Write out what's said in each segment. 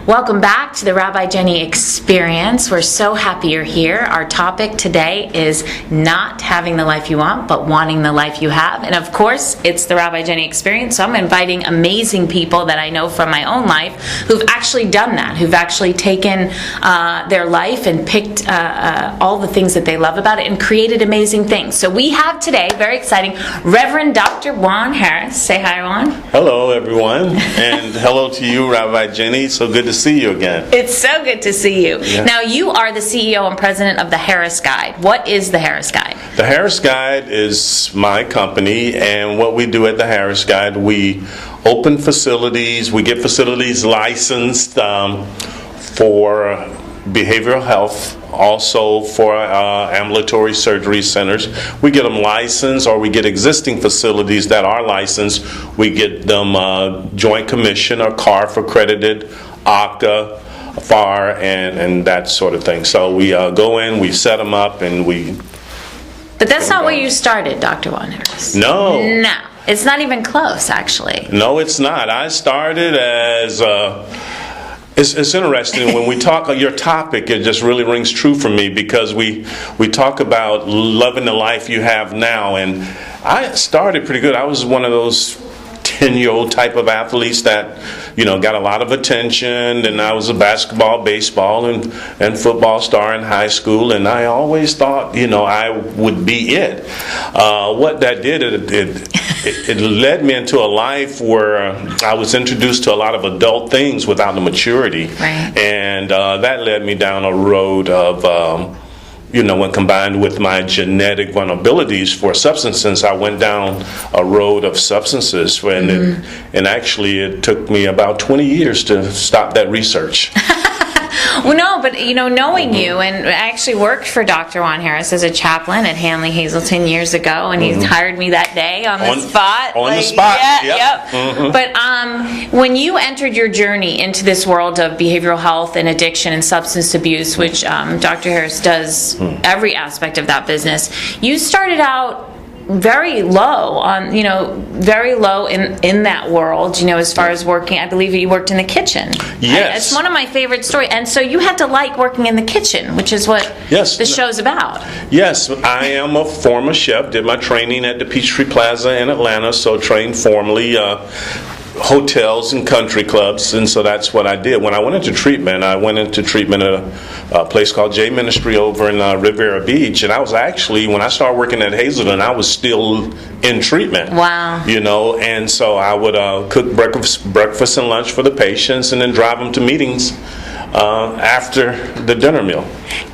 Welcome back to the Rabbi Jenny Experience. We're so happy you're here. Our topic today is not having the life you want, but wanting the life you have. And of course, it's the Rabbi Jenny Experience, so I'm inviting amazing people that I know from my own life who've actually done that, who've actually taken their life and picked all the things that they love about it and created amazing things. So we have today, very exciting, Reverend Dr. Juan Harris. Say hi, Juan. Hello, everyone, and hello to you, Rabbi Jenny. So good to see you again. It's so good to see you. Yeah. Now, you are the CEO and president of the Harris Guide. What is the Harris Guide? The Harris Guide is my company, and what we do at the Harris Guide, we open facilities, we get facilities licensed for behavioral health, also for ambulatory surgery centers. We get them licensed, or we get existing facilities that are licensed. We get them Joint Commission or CARF accredited, ACA, FAR, and that sort of thing. So we go in, we set them up, and we... But that's not where you started, Dr. Juan Harris. No. No. It's not even close, actually. No, it's not. I started as... It's interesting when we talk. Your topic, it just really rings true for me because we talk about loving the life you have now, and I started pretty good. I was one of those 10-year-old type of athletes that got a lot of attention, and I was a basketball, baseball, and football star in high school, and I always thought I would be it. What that did, it led me into a life where I was introduced to a lot of adult things without the maturity. Right. And that led me down a road of, when combined with my genetic vulnerabilities for substances, I went down a road of substances. And actually it took me about 20 years to stop that research. Well, no, but knowing you, and I actually worked for Dr. Juan Harris as a chaplain at Hanley Hazleton years ago, and he hired me that day on the spot. On the spot, yep. But when you entered your journey into this world of behavioral health and addiction and substance abuse, which Dr. Harris does every aspect of that business, you started out very low in that world, as far as working. I believe you worked in the kitchen. Yes. It's one of my favorite stories. And so you had to like working in the kitchen, which is what the show's about. Yes, I am a former chef, did my training at the Peachtree Plaza in Atlanta, so trained formally, hotels and country clubs, and so that's what I did. When I went into treatment at a place called J Ministry over in Riviera Beach, and I was actually, when I started working at Hazleton, I was still in treatment. Wow. And so I would cook breakfast and lunch for the patients, and then drive them to meetings after the dinner meal.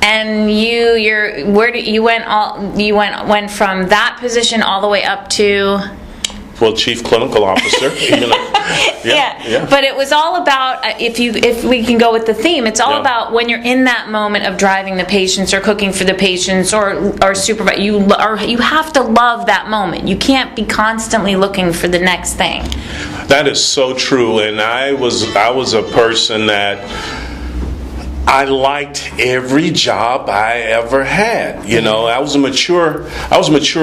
And you went from that position all the way up to... Well, chief clinical officer. Yeah. But it was all about, if we can go with the theme, it's all about when you're in that moment of driving the patients or cooking for the patients or supervise. You have to love that moment. You can't be constantly looking for the next thing. That is so true. And I was a person that I liked every job I ever had. I was mature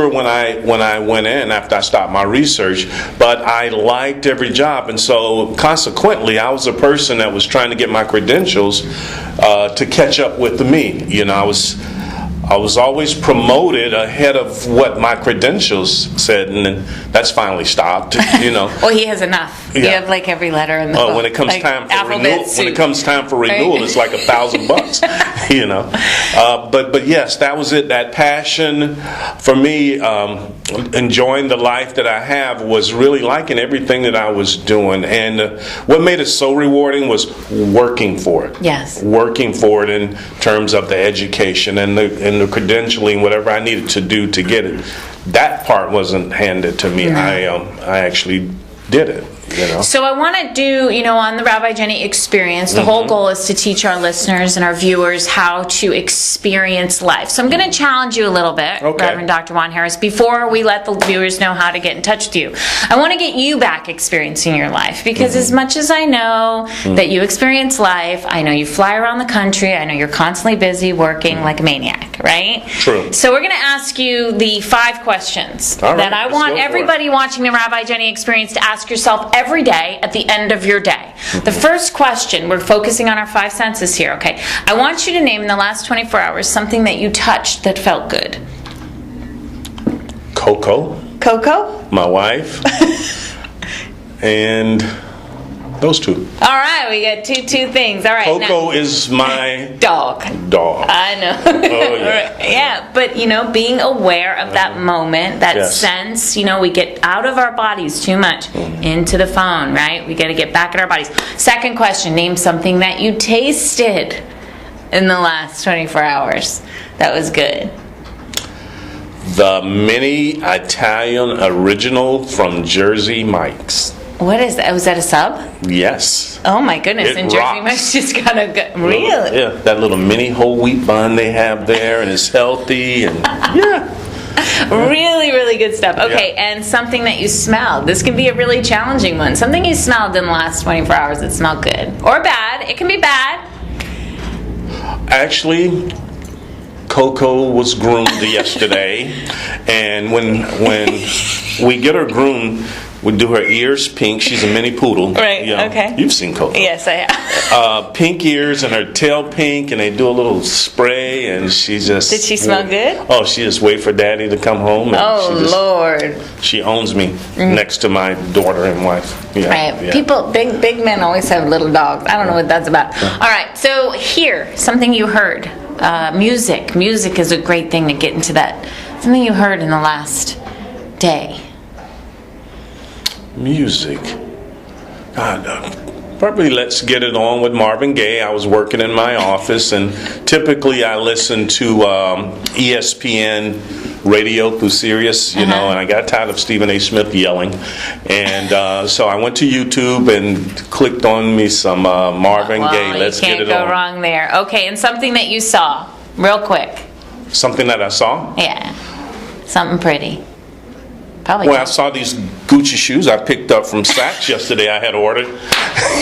when I went in after I stopped my research, but I liked every job, and so consequently I was a person that was trying to get my credentials to catch up with me. I was always promoted ahead of what my credentials said, and then that's finally stopped. Well, he has enough. You have like every letter in the book. When it comes time for renewal, it's like $1,000. But yes, that was it. That passion for me, enjoying the life that I have, was really liking everything that I was doing, and what made it so rewarding was working for it. Yes, working for it in terms of the education and the credentialing, whatever I needed to do to get it. That part wasn't handed to me. Mm-hmm. I actually did it. So I want to do, on the Rabbi Jenny Experience, the whole goal is to teach our listeners and our viewers how to experience life. So I'm going to challenge you a little bit, Reverend Dr. Juan Harris, before we let the viewers know how to get in touch with you. I want to get you back experiencing your life, because as much as I know that you experience life, I know you fly around the country, I know you're constantly busy working like a maniac. right? True. So we're going to ask you the 5 questions All right, that I let's want go for everybody watching the Rabbi Jenny Experience to ask yourself every day at the end of your day. The first question, we're focusing on our 5 senses here, okay? I want you to name in the last 24 hours something that you touched that felt good. Coco, my wife, and those 2. All right, we got two things. All right. Coco is my dog. I know. Oh, yeah. Yeah, but being aware of that moment, that Yes. sense, we get out of our bodies too much into the phone, right? We got to get back in our bodies. Second question, name something that you tasted in the last 24 hours that was good. The mini Italian original from Jersey Mike's. What is that? Was that a sub? Yes. Oh my goodness! It And Jersey rocks. Mike's just got a good. Really? Yeah, that little mini whole wheat bun they have there, and it's healthy, and yeah. Really, really good stuff. Okay, Yeah. and something that you smelled. This can be a really challenging one. Something you smelled in the last 24 hours that smelled good. Or bad. It can be bad. Actually, Coco was groomed yesterday, and when we get her groomed, we do her ears pink. She's a mini poodle. Right, okay. You've seen Coco. Yes, I have. Pink ears and her tail pink, and they do a little spray, and she just... Did she smell good? Oh, she just wait for Daddy to come home. And Oh, Lord. She owns me next to my daughter and wife. Yeah, Right. yeah. People, big men always have little dogs. I don't know what that's about. All right, so here, something you heard. Music. Music is a great thing to get into that. Something you heard in the last day. Music. God, probably Let's Get It On with Marvin Gaye. I was working in my office, and typically I listen to ESPN radio through Sirius, and I got tired of Stephen A. Smith yelling. And so I went to YouTube and clicked on me some Marvin Gaye, Let's Get It On. You can't go wrong there. Okay, and something that you saw, real quick. Something that I saw? Yeah, something pretty. Probably. Well, I saw these Gucci shoes I picked up from Saks yesterday. I had ordered.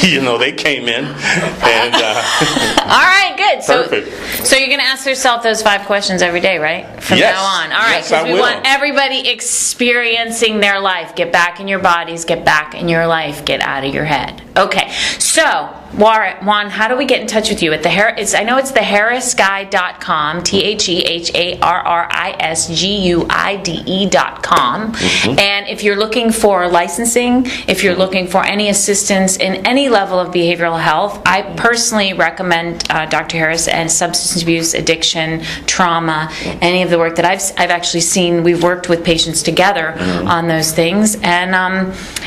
They came in. And all right, good. Perfect. So you're going to ask yourself those 5 questions every day, right? From Yes. now on. All right, Yes, I we will. want everybody experiencing their life. Get back in your bodies. Get back in your life. Get out of your head. Okay. So, Juan, how do we get in touch with you? At I know it's theharrisguide.com, TheHerrisGuide.com. And if you're looking for licensing, if you're looking for any assistance in any level of behavioral health, I personally recommend Dr. Harris and substance abuse, addiction, trauma, any of the work that I've actually seen. We've worked with patients together on those things. And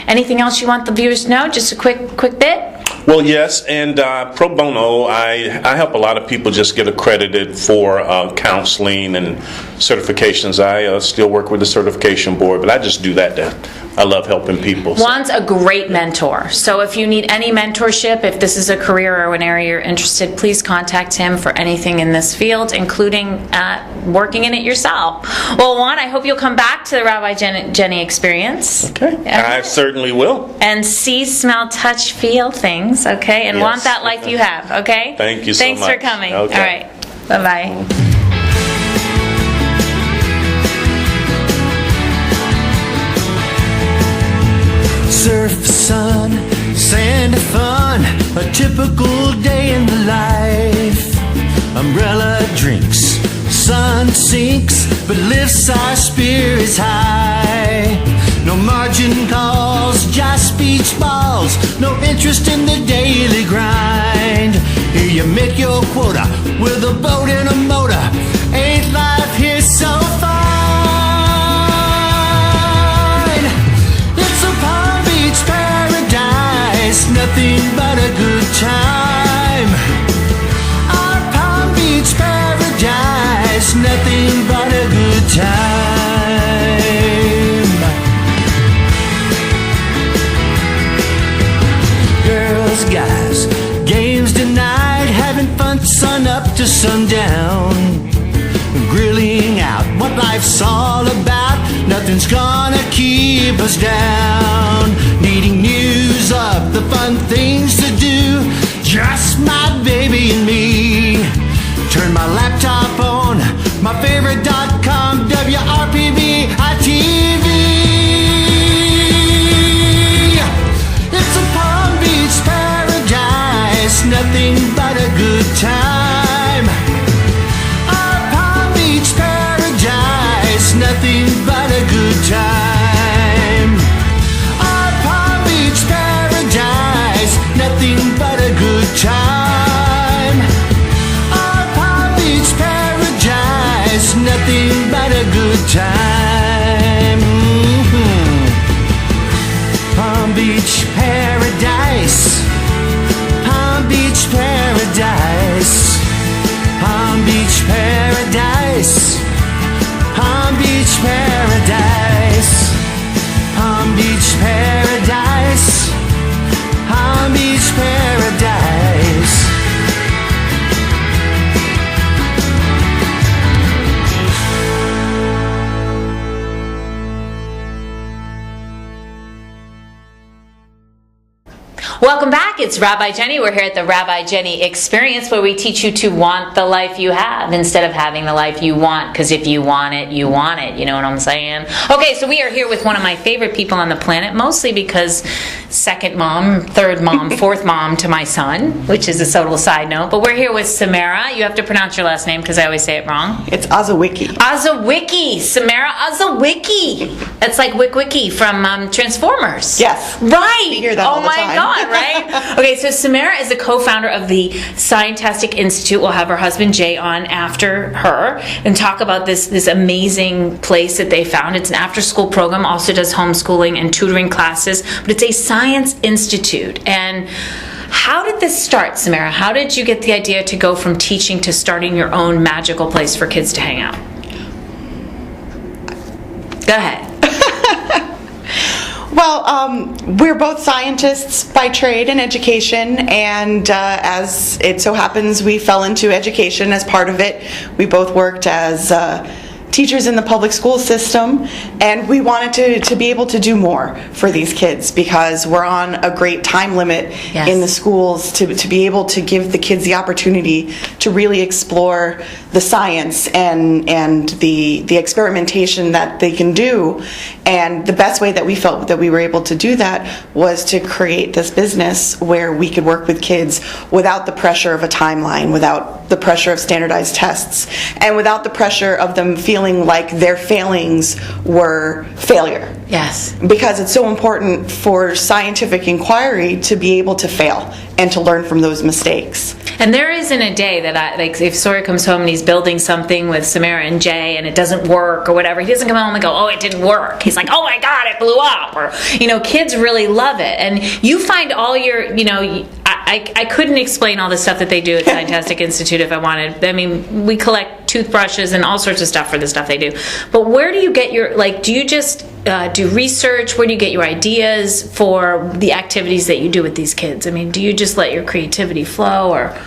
anything else you want the viewers to know? Just a quick bit? Well, yes, and pro bono, I help a lot of people just get accredited for counseling and certifications. I still work with the certification board, but I just do that. I love helping people. So. Juan's a great mentor. So if you need any mentorship, if this is a career or an area you're interested, please contact him for anything in this field, including working in it yourself. Well, Juan, I hope you'll come back to the Rabbi Jenny Experience. Okay, I certainly will. And see, smell, touch, feel things, okay? And Yes. want that life you have, okay? Thank you so Thanks much. for coming. Okay. All right. Bye-bye. Surf, sun, sand, and fun, a typical day in the life. Umbrella drinks, sun sinks, but lifts our spirits high. No margin calls, just beach balls, no interest in the daily grind. Here you make your quota with a boat and a motor. Ain't life here so fine? It's a Palm Beach paradise, nothing but a good time. Our Palm Beach paradise, nothing but a good time. Girls, guys, games tonight, having fun sun up to sundown. Grilling out what life's all about, nothing's gonna keep us down. Needing news of the fun things to do, just my baby and me. Turn my laptop on, my It's nothing but a good time. Palm Beach Paradise. Palm Beach Paradise. Palm Beach Paradise. Palm Beach Paradise. Palm Beach Paradise. Palm Beach Paradise. Welcome back. It's Rabbi Jenny. We're here at the Rabbi Jenny Experience, where we teach you to want the life you have instead of having the life you want, because if you want it, you want it. You know what I'm saying? Okay, so we are here with one of my favorite people on the planet, mostly because second mom, third mom, fourth mom to my son, which is a total side note. But we're here with Samara. You have to pronounce your last name because I always say it wrong. It's Azawicki. Azawicki. Samara Azawicki. That's like Wick Wiki from Transformers. Yes. Right. We hear that all the time. Oh my God, right? Okay, so Samara is the co-founder of the Scientastic Institute. We'll have her husband Jay on after her and talk about this amazing place that they found. It's an after-school program, also does homeschooling and tutoring classes, but it's a science institute. And how did this start, Samara? How did you get the idea to go from teaching to starting your own magical place for kids to hang out? Go ahead. Well, we're both scientists by trade and education, and as it so happens, we fell into education as part of it. We both worked as teachers in the public school system, and we wanted to be able to do more for these kids because we're on a great time limit Yes. in the schools to be able to give the kids the opportunity to really explore the science and the experimentation that they can do. And the best way that we felt that we were able to do that was to create this business where we could work with kids without the pressure of a timeline, without the pressure of standardized tests, and without the pressure of them feeling like their failings were failure. Yes. Because it's so important for scientific inquiry to be able to fail and to learn from those mistakes. And there isn't a day that if Sawyer comes home and he's building something with Samara and Jay and it doesn't work or whatever, he doesn't come home and go, oh, it didn't work. He's like, oh my God, it blew up. Or, kids really love it. And you find all your, I couldn't explain all the stuff that they do at Scientastic Institute if I wanted. I mean, we collect toothbrushes and all sorts of stuff for the stuff they do. But where do you get your, do you just do research? Where do you get your ideas for the activities that you do with these kids? I mean, do you just let your creativity flow, or?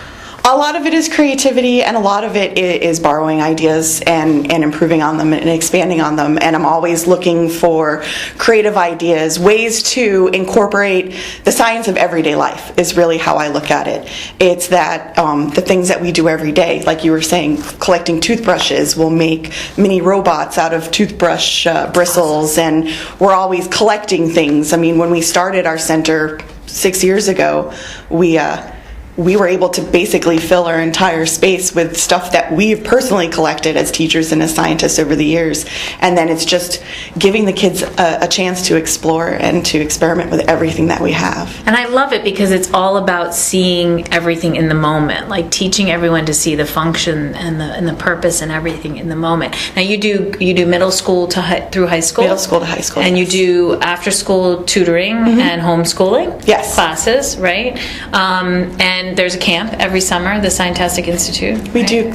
A lot of it is creativity, and a lot of it is borrowing ideas and improving on them and expanding on them. And I'm always looking for creative ideas, ways to incorporate the science of everyday life is really how I look at it. It's that the things that we do every day, like you were saying, collecting toothbrushes, we'll make mini robots out of toothbrush bristles, and we're always collecting things. I mean, when we started our center 6 years ago, we were able to basically fill our entire space with stuff that we've personally collected as teachers and as scientists over the years. And then it's just giving the kids a chance to explore and to experiment with everything that we have. And I love it because it's all about seeing everything in the moment, like teaching everyone to see the function and the purpose and everything in the moment. Now you do middle school through high school? Middle school to high school. And yes. you do after school tutoring and homeschooling? Yes. Classes, right? And there's a camp every summer, the Scientastic Institute. We right? do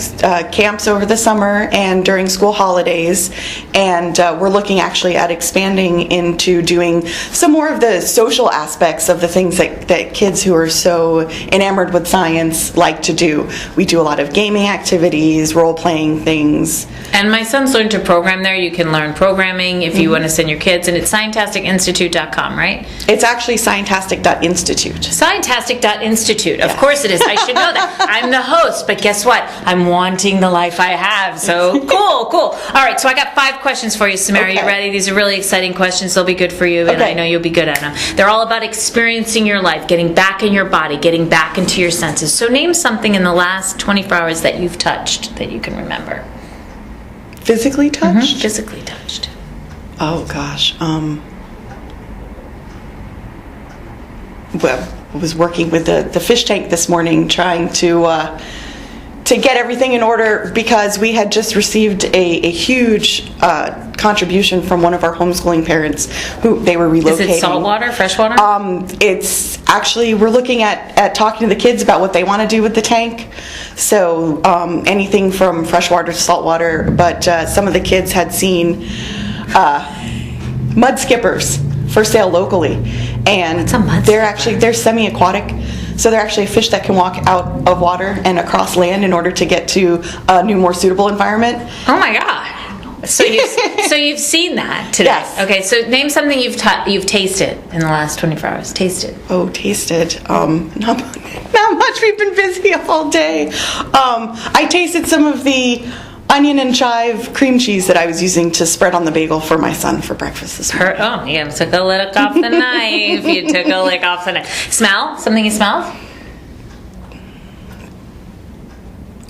camps over the summer and during school holidays, and we're looking actually at expanding into doing some more of the social aspects of the things that kids who are so enamored with science like to do. We do a lot of gaming activities, role-playing things. And my son's learned to program there. You can learn programming if you want to send your kids, and it's scientisticinstitute.com, right? It's actually scientastic.institute. Scientastic.institute. Of course it is. I should know that. I'm the host, but guess what? I'm wanting the life I have. So cool. All right, so I got 5 questions for you, Samara. Okay. You ready? These are really exciting questions. They'll be good for you, and Okay. I know you'll be good at them. They're all about experiencing your life, getting back in your body, getting back into your senses. So name something in the last 24 hours that you've touched that you can remember. Physically touched? Physically touched. Oh gosh. Well, I was working with the fish tank this morning, trying to to get everything in order because we had just received a huge contribution from one of our homeschooling parents who they were relocating. Is it saltwater, freshwater? It's actually, we're looking at talking to the kids about what they want to do with the tank. So anything from freshwater to saltwater, but some of the kids had seen mud skippers for sale locally. And What's a mud they're semi-aquatic. So they're actually fish that can walk out of water and across land in order to get to a new, more suitable environment. Oh my God. So you've seen that today. Yes. Okay, so name something you've tasted in the last 24 hours. Tasted. Oh, tasted. Not much. We've been busy all day. I tasted some of the onion and chive cream cheese that I was using to spread on the bagel for my son for breakfast this morning. Oh, you took a lick off the knife. You took a lick off the knife. Smell? Something you smelled?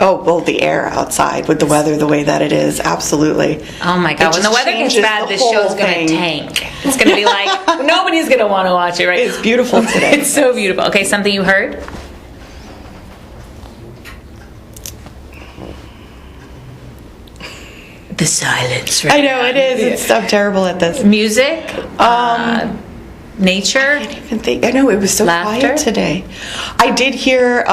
Oh, well, the air outside with the weather the way that it is, absolutely. Oh my God! It When the just weather gets changes bad, the this whole show's going thing. to tank. It's going to be like nobody's going to want to watch it, right? It's beautiful today. It's so beautiful. Okay, something you heard? The silence. Right I know, it is. I'm terrible at this. Music. Nature. I didn't even think. I know, it was so Laughter? quiet today. I did hear,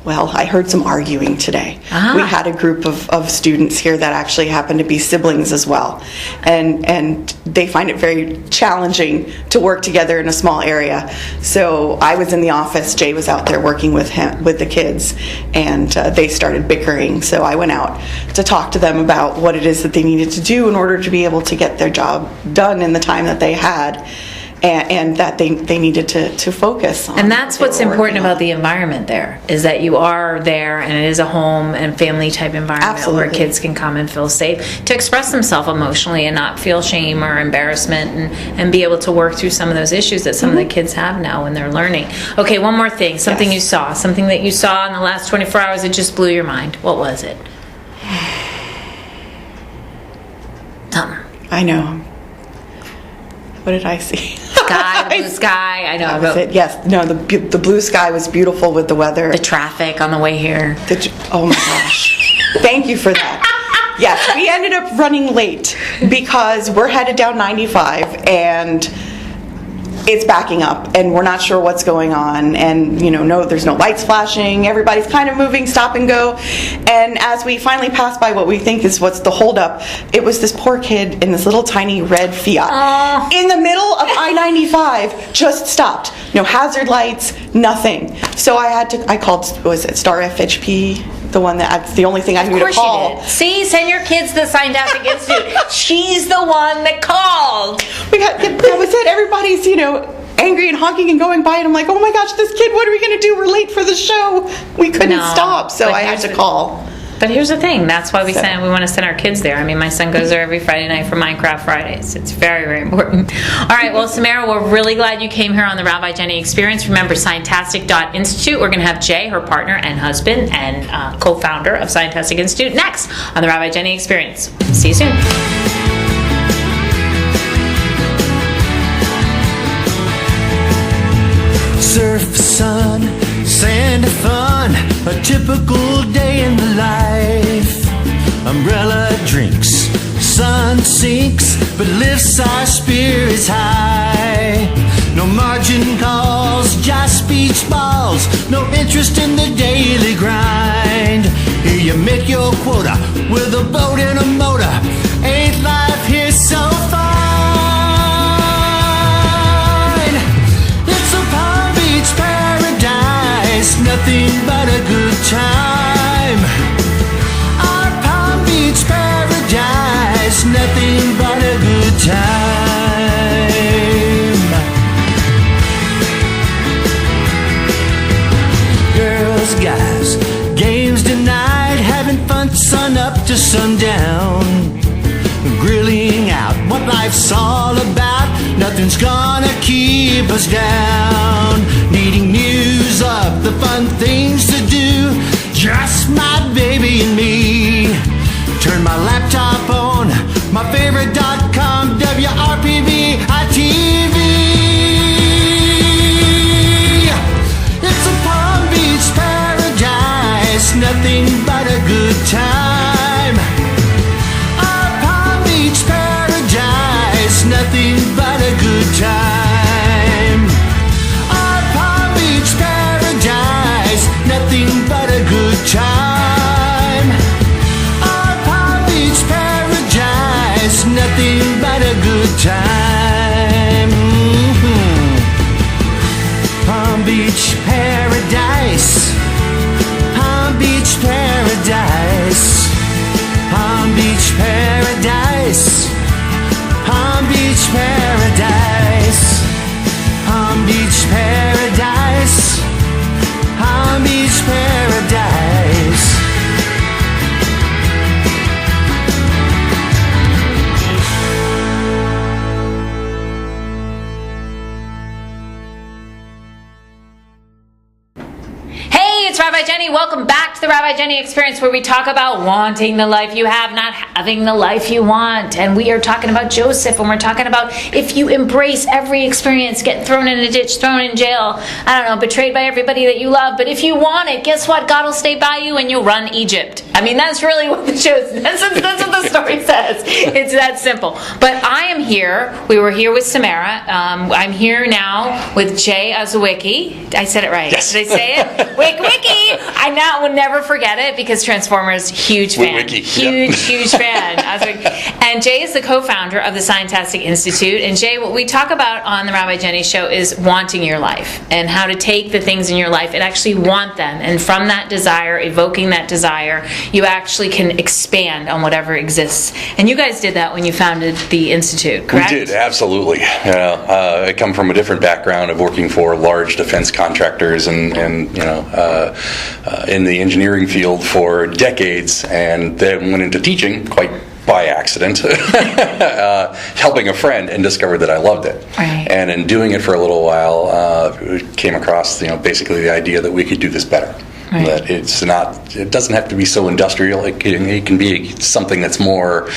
well, I heard some arguing today. Ah. We had a group of students here that actually happen to be siblings as well. And they find it very challenging to work together in a small area. So I was in the office, Jay was out there working with the kids, and they started bickering. So I went out to talk to them about what it is that they needed to do in order to be able to get their job done in the time that they had. And that they needed to focus on. And that's what what's they were important working about the environment there, is that you are there and it is a home and family type environment where Absolutely. kids can come and feel safe to express themselves emotionally and not feel shame or embarrassment and be able to work through some of those issues that some of the kids have now when they're learning. Okay, one more thing, something Yes. you saw, something that you saw in the last 24 hours that just blew your mind. What was it? Something. I know. What did I see? Sky, the blue sky, I know. That was it. Yes. No, the blue sky was beautiful with the weather. The traffic on the way here. Oh my gosh. Thank you for that. Yes, we ended up running late because we're headed down 95 and it's backing up and we're not sure what's going on, and there's no lights flashing, everybody's kind of moving stop and go, and as we finally pass by what we think is what's the holdup, it was this poor kid in this little tiny red Fiat Aw. in the middle of I-95, just stopped, no hazard lights, nothing. So I called, was it Star FHP? That's the only thing I knew to Of course call. you did. See, send your kids to the Scientific Institute. She's the one that called. That was it. Everybody's, angry and honking and going by, and I'm like, oh my gosh, this kid, what are we going to do? We're late for the show. We couldn't No, stop, so but I had here's to the- call. But here's the thing. That's why we So- want to send our kids there. I mean, my son goes there every Friday night for Minecraft Fridays. It's very, very important. All right. Well, Samara, we're really glad you came here on the Rabbi Jenny Experience. Remember, Scientastic.Institute. We're going to have Jay, her partner and husband and co-founder of Scientastic Institute, next on the Rabbi Jenny Experience. See you soon. Surf, sun, sand, and fun. A typical day in the life. Umbrella drinks, sun sinks, but lifts our spirits high. No margin calls, just beach balls. No interest in the daily grind. Here you make your quota with a boat and a motor. Ain't life here so fine? It's a Palm Beach paradise, nothing but a good time. Our Palm Beach paradise, nothing but a good time. Girls, guys, games tonight, having fun sun up to sundown. Grilling out what life's all about, nothing's gonna keep us down. Needing news of the fun things to do, just my baby and me. Turn my laptop on, my favorite .com, WRPV ITV. It's a Palm Beach paradise, nothing back to the Rabbi Jenny Experience, where we talk about wanting the life you have, not having the life you want. And we are talking about Joseph, and we're talking about if you embrace every experience, get thrown in a ditch, thrown in jail, I don't know, betrayed by everybody that you love. But if you want it, guess what? God will stay by you and you'll run Egypt. I mean, that's really what the show is. That's what the story says. It's that simple. But I am here. We were here with Samara. I'm here now with Jay Azawicki. I said it right. Yes. Did I say it? Wiki. I now will never forget it because Transformers, huge fan. Wiki. Huge fan. And Jay is the co-founder of the Scientastic Institute. And Jay, what we talk about on the Rabbi Jenny Show is wanting your life and how to take the things in your life and actually want them. And from that desire, evoking that desire, you actually can expand on whatever exists. And you guys did that when you founded the Institute, correct? We did, absolutely. I come from a different background of working for large defense contractors and in the engineering field for decades, and then went into teaching quite by accident, helping a friend, and discovered that I loved it. Right. And in doing it for a little while, came across basically the idea that we could do this better. Right. That it doesn't have to be so industrial. It can be something that's more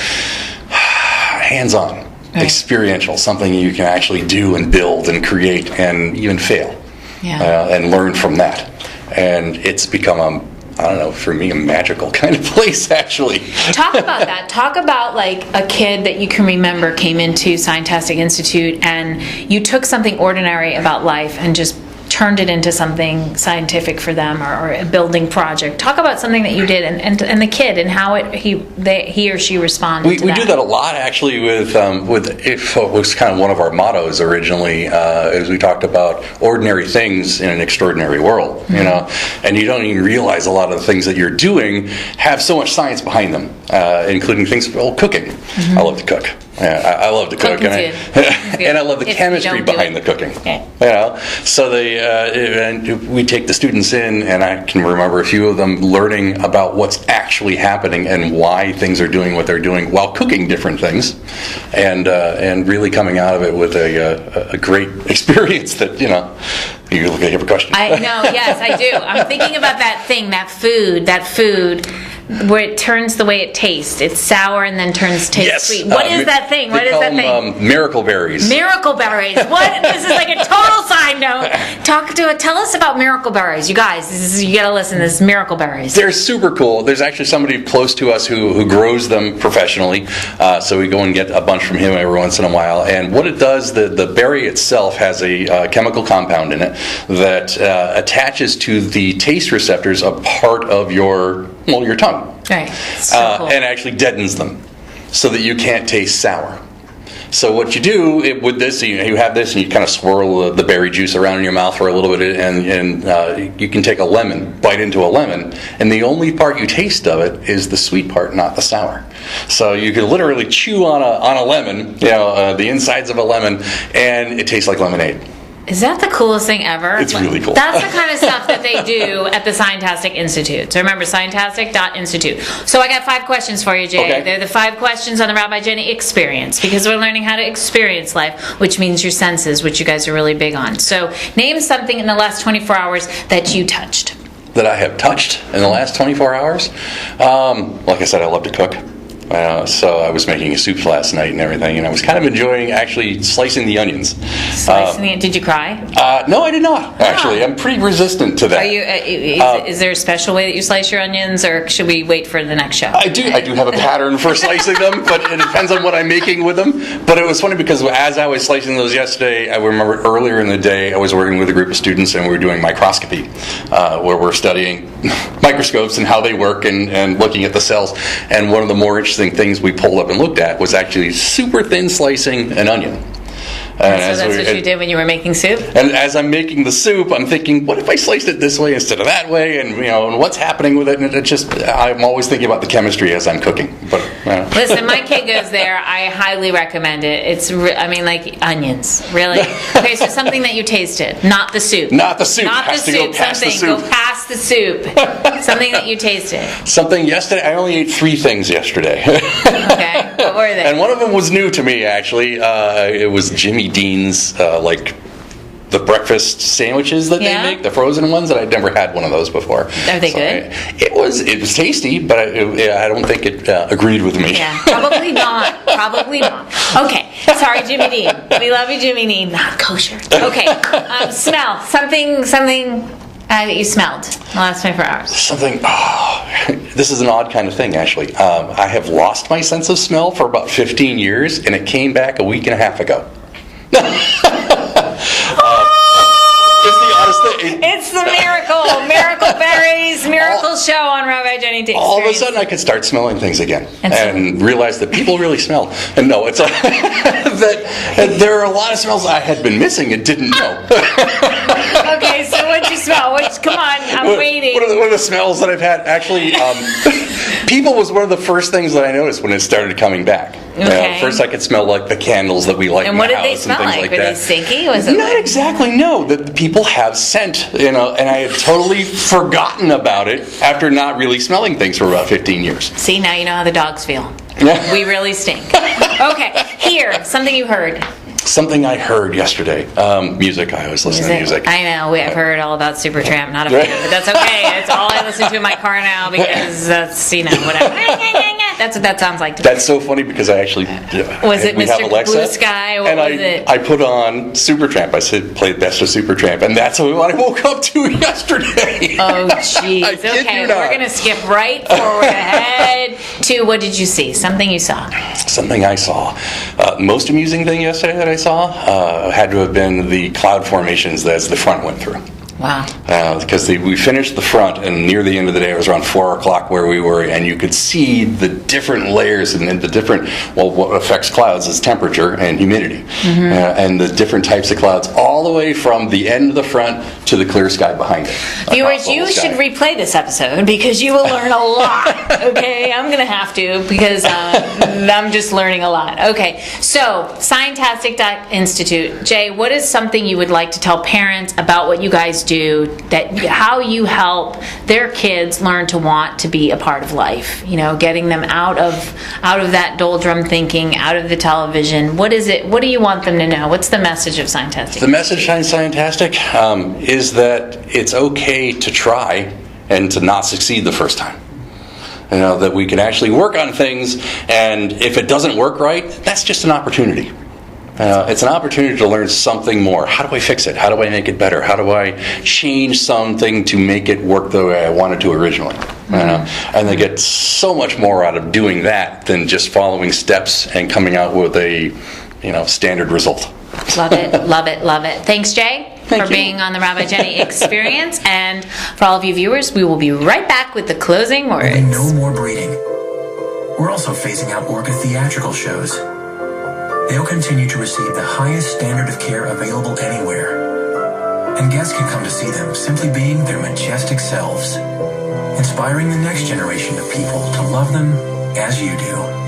hands-on, right, experiential, something you can actually do and build and create and even fail, and learn from that. And it's become for me, a magical kind of place, actually. Talk about that. Talk about like a kid that you can remember came into Scientastic Institute and you took something ordinary about life and just turned it into something scientific for them, or a building project. Talk about something that you did and the kid and how he or she responded to we that. do that a lot, actually, with it was kind of one of our mottos originally, as we talked about ordinary things in an extraordinary world, and you don't even realize a lot of the things that you're doing have so much science behind them, including things, cooking. Mm-hmm. I love to cook. I love to cook, and I love the chemistry behind the cooking. Okay. So and we take the students in, and I can remember a few of them learning about what's actually happening and why things are doing what they're doing while cooking different things, and really coming out of it with a great experience. That you look like you have a question. I know. Yes, I do. I'm thinking about that thing, that food. Where it turns the way it tastes. It's sour and then turns sweet. What is that thing? What is that thing? Miracle berries. Miracle berries. What? This is like a total side note. Tell us about miracle berries, you guys. You gotta listen. This is miracle berries. They're super cool. There's actually somebody close to us who grows them professionally. So we go and get a bunch from him every once in a while. And what it does, the berry itself has a chemical compound in it that attaches to the taste receptors of part of your tongue. Right. So cool. And actually deadens them so that you can't taste sour. So what you do with this, you have this and you kind of swirl the berry juice around in your mouth for a little bit, and you can take bite into a lemon, and the only part you taste of it is the sweet part, not the sour. So you can literally chew on a lemon, the insides of a lemon, and it tastes like lemonade. Is that the coolest thing ever? It's really cool. That's the kind of stuff that they do at the Scientastic Institute. So remember, scientastic.institute. So I got 5 questions for you, Jay. Okay. They're the 5 questions on the Rabbi Jenny Experience, because we're learning how to experience life, which means your senses, which you guys are really big on. So name something in the last 24 hours that you touched. That I have touched in the last 24 hours? Like I said, I love to cook. So I was making a soup last night and everything, and I was kind of enjoying actually slicing the onions. Did you cry? No, I did not, actually. I'm pretty resistant to that. Are you? Is there a special way that you slice your onions, or should we wait for the next show? I do have a pattern for slicing them, but it depends on what I'm making with them. But it was funny because as I was slicing those yesterday, I remember earlier in the day I was working with a group of students and we were doing microscopy, where we're studying microscopes and how they work and looking at the cells. And one of the more interesting things we pulled up and looked at was actually super thin slicing an onion. So that's what you did when you were making soup? And as I'm making the soup, I'm thinking, what if I sliced it this way instead of that way? And and what's happening with it? And I'm always thinking about the chemistry as I'm cooking. But listen, my kid goes there. I highly recommend it. It's like onions, really. Okay, so something that you tasted, not the soup. Not the soup. Not the Has to soup. go past the soup. Go past the soup. Something that you tasted. Something yesterday. I only ate 3 things yesterday. Okay, what were they? And one of them was new to me, actually. It was Jimmy Dean's the breakfast sandwiches that Yeah? they make, the frozen ones, and I'd never had one of those before. Are they good? It was tasty, but I don't think it agreed with me. Yeah, probably not. Probably not. Okay, sorry, Jimmy Dean. We love you, Jimmy Dean. Not kosher. Okay, smell. Something that you smelled the last 24 hours. Something. This is an odd kind of thing, actually. I have lost my sense of smell for about 15 years, and it came back a week and a half ago. It's the oddest thing. It's the Miracle Berries Miracle Show on Rabbi Jenny T. All of a sudden, I could start smelling things again and realize that people really smell. And no, it's that there are a lot of smells I had been missing and didn't know. Okay, so what'd you smell? Come on, I'm waiting. One of the smells that I've had, actually, people was one of the first things that I noticed when it started coming back. Okay. First, I could smell like the candles that we light And in what the did they house smell and things like? like Were that. they stinky? Was it Not exactly, no. The people have scent, and I had totally forgotten about it after not really smelling things for about 15 years. See, now you know how the dogs feel. We really stink. Okay, here, something you heard. Something I heard yesterday. Music. I always listen to music. I know. I've heard all about Supertramp. Not a fan, but that's okay. It's all I listen to in my car now because that's, whatever. That's what that sounds like to me. That's so funny because I actually Was it we have Mr. Alexa, Blue Sky? What and was it? I put on Supertramp. I said play Best of Supertramp, and that's what I woke up to yesterday. Oh, jeez. I kid Okay, you not. we're going to skip right forward ahead to what did you see? Something you saw. Something I saw. Most amusing thing yesterday that I saw had to have been the cloud formations as the front went through. Wow. Because we finished the front, and near the end of the day, it was around 4 o'clock where we were, and you could see the different layers and the different, what affects clouds is temperature and humidity, and the different types of clouds, all the way from the end of the front to the clear sky behind it. Viewers, you should replay this episode because you will learn a lot. Okay, I'm going to have to because I'm just learning a lot. Okay, so Scientastic.Institute. Jay, what is something you would like to tell parents about what you guys do, that how you help their kids learn to want to be a part of life? Getting them out of that doldrum thinking, out of the television. What is it? What do you want them to know? What's the message of Scientastic? The message behind Scientastic is that it's okay to try and to not succeed the first time. That we can actually work on things, and if it doesn't work right, that's just an opportunity. It's an opportunity to learn something more. How do I fix it? How do I make it better? How do I change something to make it work the way I wanted to originally? And they get so much more out of doing that than just following steps and coming out with a standard result. Love it, love it, love it. Thanks, Jay, for being on the Rabbi Jenny Experience. And for all of you viewers, we will be right back with the closing words. There'll be no more breeding. We're also phasing out Orca theatrical shows. They'll continue to receive the highest standard of care available anywhere. And guests can come to see them simply being their majestic selves, inspiring the next generation of people to love them as you do.